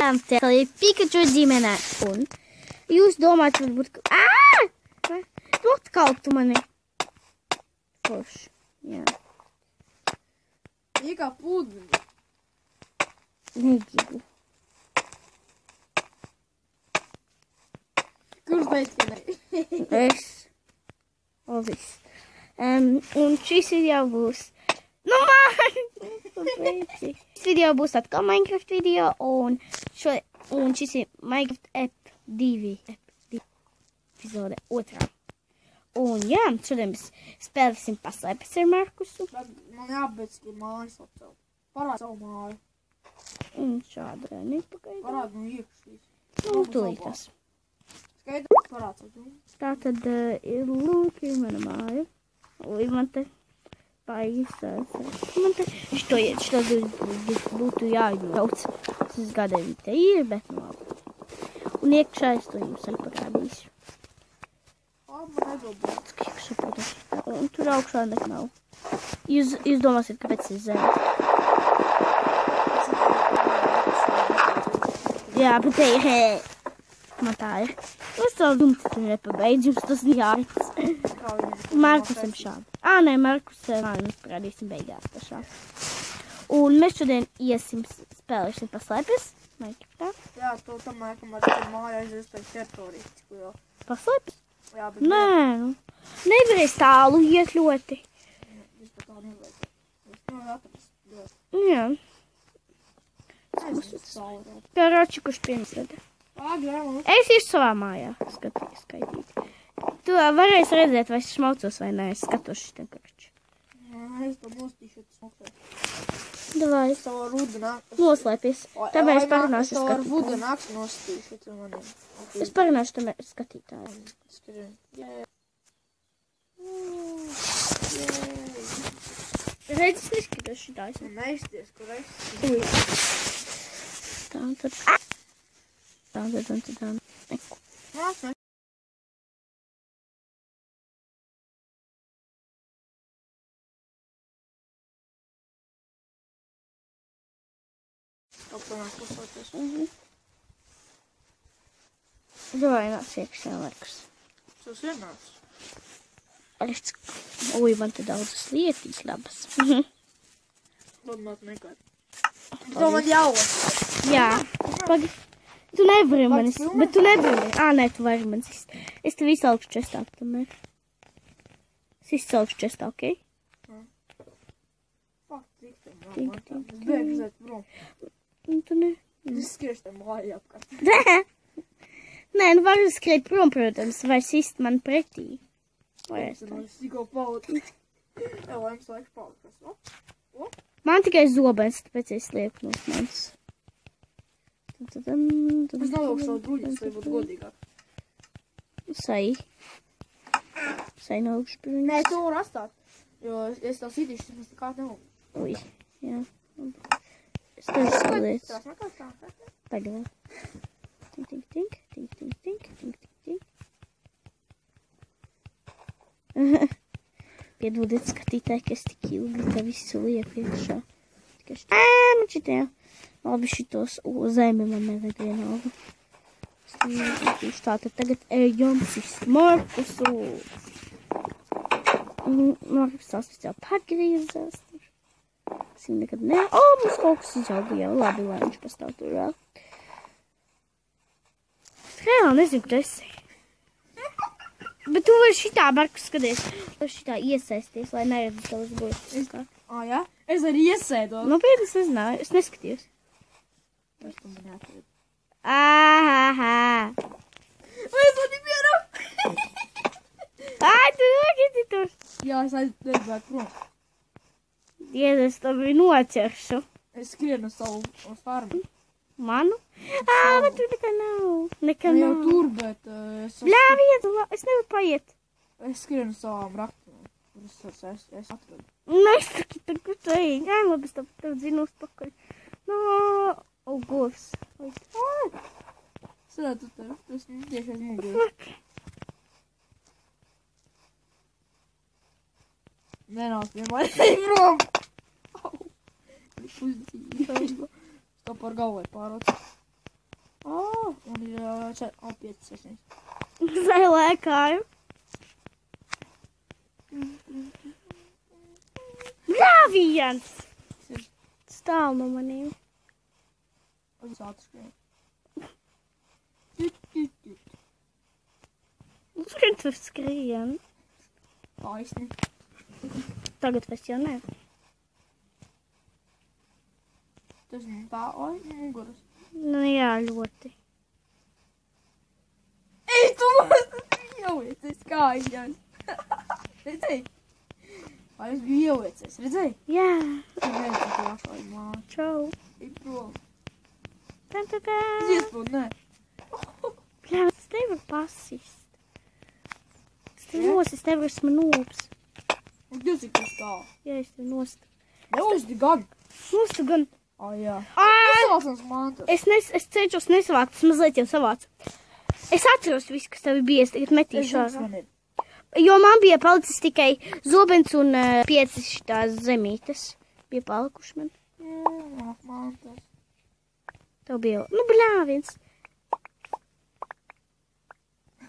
Tā ir Pikachu ģimene. Un jūs domājat, varbūt... Tu atkaltu mani. Forši. Jā. Ir kā pūdeni. Negribu. Kurš beidz? Es. O, viss. Un šis video būs... Nu, man! Šis video būs atkal Minecraft video, un šis ir Minecraft App 2 epizode 2. Un jā, šodien mēs spēlēsim paslēpes ar Markusu. Man jābeidz, ka mājas atcelt. Parād savu māju. Un šāda nepagaidām. Parād no iekšīs. Nu, tūlītas. Skaidrs, parād savu. Tātad ir lūk, ir mana māja. Ui, man te paisās. Man te šito būtu jāļauc. Es gadiem te ir, bet nu labi. Un iekšā es to jums arī parādīšu. Un tur augšā nekā nav. Jūs domāsiet, kāpēc es zemu? Jā, bet te ir. Man tā ir. Es savu dumti tur nepabeidzu, jums tas jāic. Markusam šādi. Nē, Markusam mēs parādīsim beigās pašā. Un mēs šodien iesim spēlēšana paslēpes. Jā, to tomēr, kamēr māja aizies pēc teritorijas. Paslēpes? Jā, bet... Nē, nu. Nevarēs tālu iet ļoti. Es pat tā nevajag. Es nevaru atrast ļoti. Jā. Es saurē. Karoči, kurš pirms rada. Es ir savā mājā. Skaitīt. Tu varēsi redzēt, vai es šmaucos vai nē. Es skatos šitam karoči. Es to nostīšu, tas smaucos. Davai. Es to rudu nāks. Noslēpies. Tāpēc es parunāšu skatītāju. Es to ar vudu skatītāju. nāks nostīšu, tu maniem. Es parunāšu tāpēc skatītāju. Skrien. Redz, es neskatos šitā. Neizties, kur es. Ui. Tātad. Neko. Nāc, ne. Aplanāk klasoties. Davai nāc iekšā, Markus. Tas vienāds. Ui, man te daudzas lietīs labas. Domāt nekad. To man jau. Jā. Pagi. Tu nevari manis, bet tu nevari. Nē, tu vari manis. Es tev izsaukšu čestā, tomēr. Es izsaukšu čestā, ok? Fuck, cik tev nav. Es bēgu zēt prom. Tu ne. Es skriešu tev māju apkārt. Nē, nu varu skriet prom, protams, vai sist man pretī. Vai es tā? Es tikko paudu. Jā, lai jums laiks paudu. Man tikai zobens, tāpēc es lieku no manis. Es nevilkšu savu druļus, lai būtu godīgāk. Sai nevilkšu pirms. Nē, tu var atstāt. Jo es tev sitīšu, tas nekā nevilku. Ui, jā. Es tev izskaliet. Tās nekās tā. Pagaidām. Tink. Piedodiet skatītāji, ka es tik ilgi te visu lieku iekšā. Man šitie. Labi šitos zemi man nevajag vienalga. Tātad tagad ejam sist Markusu. Markus tās viss jau pagriezās. Es viņu nekad ne... mums kaut kas izauga jau. Labi, lai viņš pastāv tur vēl. Reāli nezinu, kur esi. Bet tu vari šitā, Markus, skaties. Tu vari šitā iesaisties, lai neredzu tavas gurtas. Jā? Es arī iesēdos. Nopietni, es nezināju. Es neskatījos. Es to man jāatvedu. Vai es mani mieram? Tu nokiti tur. Jā, es aizdevu prom. Jēzus, tevi noķeršu. Es skrienu savu farmu. Manu? Bet tur nekā nav. Nekā Jau nav. tur, bet Bļāviet, es nevaru paiet. es skrienu savām raktām. Es atradu. Nesaki, kur tu ej. Jā, labi, es tev zinu uz pakaļ. Gurs. Sēdētu tev, tas tieši aiz muguras. Nenāk vienmēr prom. Uz dzīvi. To par galvai pārot. Man ir A5, 6. Zailēkāju. Bļāviens! Stāv no manīm. Es ātri skrienu. Kur tu skrien? Taisni. Tagad es jau ne. Tas tā, oi, muguras. Nu jā, ļoti. Ej, tu ieliecies kājās. Redzēji? Vai es biju ieliecies, redzēji? Jā. Redzi, tu ašāji māci. Čau. Ej prom. Tā. Zies prom, nē. Bļā, es nevaru pasist. Es tev nosist, nevaru esmu nūps. Un tu cik tas tā? Jā, es tev nostu. Neusti gan. Nostu gan. Ai, jā. Ā! Uzsāsams mantas. Es cenšos nesavākt, es mazliet jau savācu. Es atceros visu, kas tev bija, es tagad metīšu ārā. Jo man bija palicis tikai zobens un 5 šitās zemītes. Bija palikuši man. Jā, mantas. Tev bija, nu bļāviens.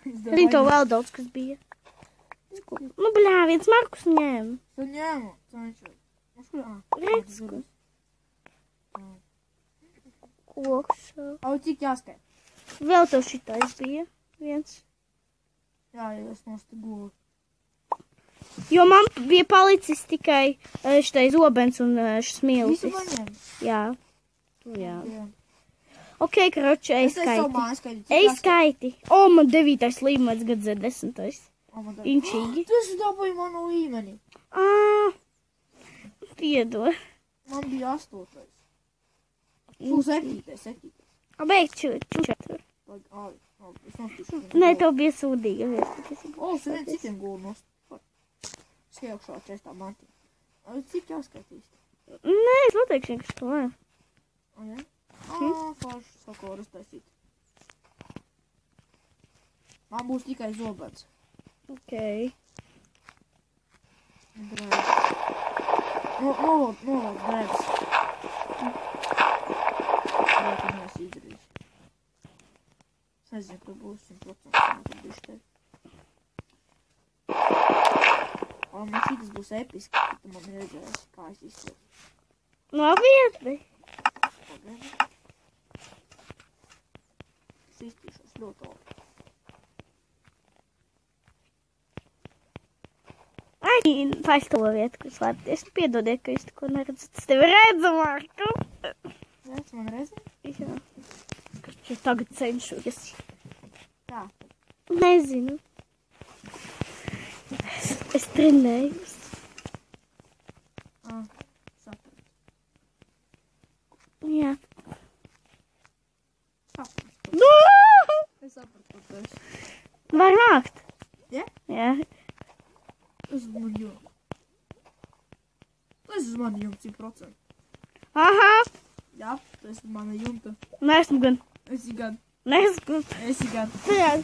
Zini, tev vēl daudz, kas bija. Nu bļāviens, Markus ņēma. Tu ņēmu, cenšos. Uz kur? Redz, ko. Koks. Au, cik jāskait? Vēl tev šitais bija. Viens. Jā, es nostu gulu. Jo man bija palicis tikai šitais zobens un Visu smiltis. paņem? Jā. Tu jā. Jā. Ok, karoči, ej Es savu skaiti. māju skaiti. Ej skaiti. O, man 9. līmenis, gads ir 10. Inčīgi. Tu esi dabūji manu līmeni. Ā, piedod. Man bija 8. Tu 7. Beig čučat. Ai, es nostīšu. Nē, tev bija sūdīga vieta. O, es vien citiem gulu nost. Es iekšā čestā mantī. Cik jāskaitīs? Nē, es noteikti vienkārši to. O, jā? Forši sakoras taisīt. Man būs tikai zobens. Ok. Drēbs. Nolod drēbs. Laikam es izdarīšu. Es nezinu, ka būs 100%. Tad bišķi tevi. O, man šitas būs episki, ka tu man redzēsi, kā es izskatu. Nopietni. Pagaidi. Es iztīšos ļoti labi. Ai, tā ir to vieta, kur slēpties. Piedodiet, ka es neko neredzu. Tas tevi redzu, Marku. Redz, man redzi? Jā. Kas tagad cenšos? Tā. Nezinu. Es trenējos. Sapratu. Jā. Sapratu. Nu! Es sapratu, ko tu esi. Var nākt? Ja? Jā. Tas ir man jums. Tas ir man jums 100%. Aha. Jā, tas ir mana jumta. Neesmu gan. Esi gan. Neesmu. Esi gan. Jā.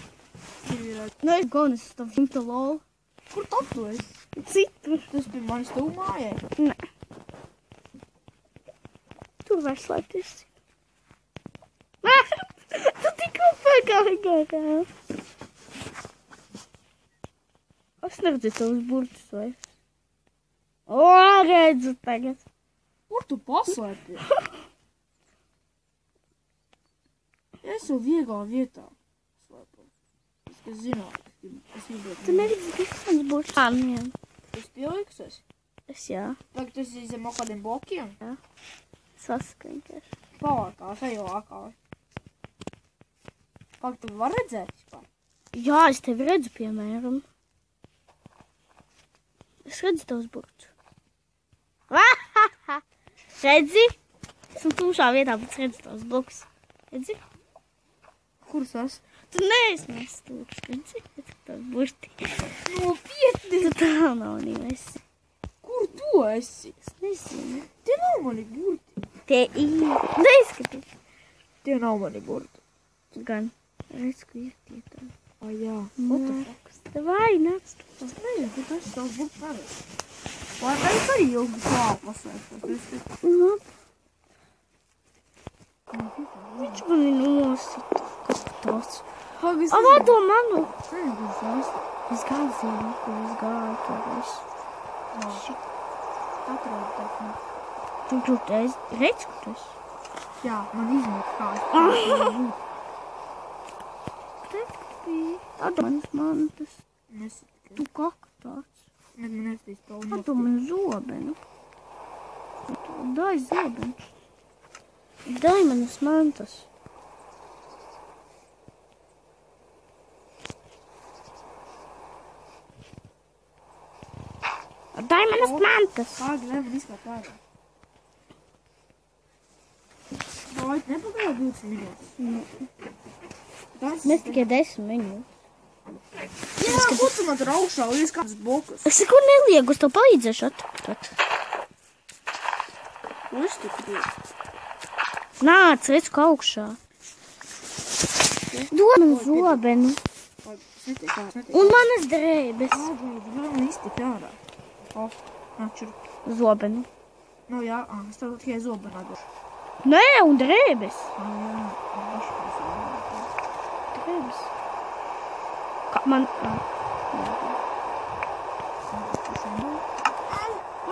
Sīvirāt. Nu, es gan esmu tavu jumta lolu. Kur tad tu esi? Citur. Tas pie manis tuvu mājai. Nē. Tur var slēpties. Tu tikko pagāji garām. Es neredzu tavus burtus vairs. O, redzu tagad. Kur tu paslēpies? Es jau vieglā vietā slēpos. Es zināju, ka es gribētu. Tu neredzi, kas mans burtus? Āniem. Es pieliksies. Es jā. Tagad tu esi zem kādiem blokiem. Saskaņķers. Palākās, ejolākās. Kā tu var redzēt vispār? Jā, es tevi redzu, piemēram. Es redzu tavus burtus. Redzi? Esmu tumšā vietā, bet es redzu tavus blokus. Redzi? Kurus esi? Tu neesi nestūks, redzi? Es tavus burti. Nopietni! Tu tā nav esi. Kur tu esi? Es nezinu. Tie nav mani burti. Tie neizskatīt. Tie nav mani burti. Gan. Redz, ko ir tie tā. Ai jā. What the fuck? Davai, nāc tu. Es nezinu, ka tas tavs burti neredz. Vai es arī ilgi klāvu pasēkos? Nu. Viņš mani nosita. tāds. Pagaid, Vado manu. Es Es gāzinu, kur es gāju to visu. atradu telefonu. Tu redz, kur tu esi? Jā, man izmet kā. Te bija. Vado manas mantas. Nesatikai. Tu kaka tāds. Man nesatīs palnu. Vado man zobenu. Dai zobenu. Dai manas mantas. Dai manas mantas. Pagaid, lai man izkāt ārā. Vai, nepagāja 20 minūtes? Mēs tikai 10 minūtes. Jā, ko tu man tur augšā līdz kāds blokus? Es neko nelieku, es tev palīdzēšu atpakaļ. Ko es tik lieku? Nāc, redz, kā augšā. Dod man zobenu. Es netiek ārā. Un manas drēbes. Pagaid, lai man iztiek ārā. Nāčur. Zobenu. Nu jā, es tev tikai zobenā došu. Nē, un drēbes. Jā, Drēbes. Kā man...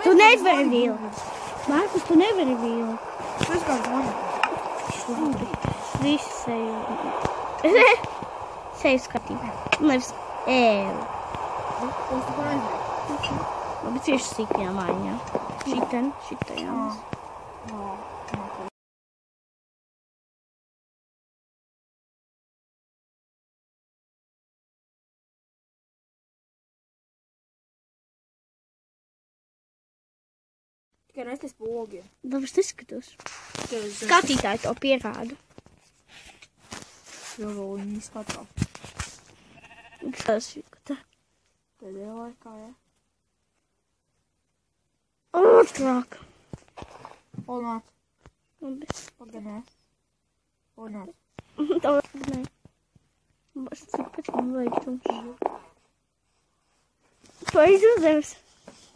Tu nevari vilkt. Markus, tu nevari vilkt. Es kāds man. Visu seju. Seju skatīt. Nevis ēlu. Ko tu pareizi? Labi, cieši sīkajā mājiņā. Šitajā. Tikai resties pogi. Labi, es neskatos. Skatītāji to pierāda. Jo vēl viņi skatā. Tas ir, ka tā. Pēdējā laikā, jā. Otrāk. Nāc. Labi. Paganē. Nāc. Tā nē. Es cik pēc man vajag tumšu. Tu esi uzdevis?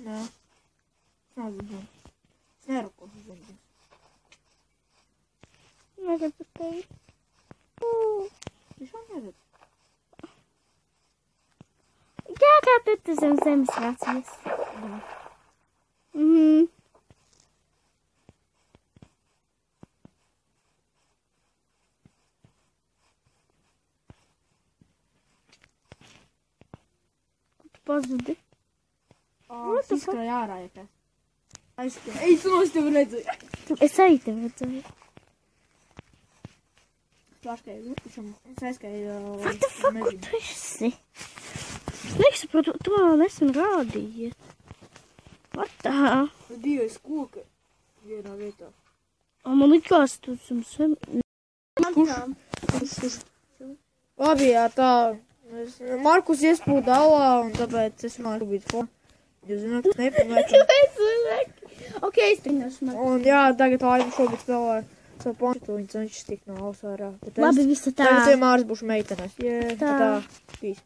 Nē. Nezinu. Es nerukos uz viņu. Neredz par tevi. Tiešām neredz. Jā, kā tu zem zemes rācies. Tu pazudi. Es izskrēju ārā, ja kas. Aizskrēju. Ej, tu es tevi redzēju. Es arī tevi redzēju. Plaškēju, es aizskrēju. What the fuck, kur tu esi? Es nesaprotu, tu man nesen rādīji. What the hell? Bija aiz koka vienā vietā. Man likās, tu sem... Kurš? Labi, jā, tā. Markus iespūda alā, un tāpēc es māku būt fon. Jūs zināt, kas nepamēķinu. Ok, es tīnašu man. Un jā, tagad Laiva šobrīd spēlē savu pontu, viņi cenšas tikt no ausārā. Labi, visa tā. Tagad vienmēr būšu meitenes. Tā. Peace.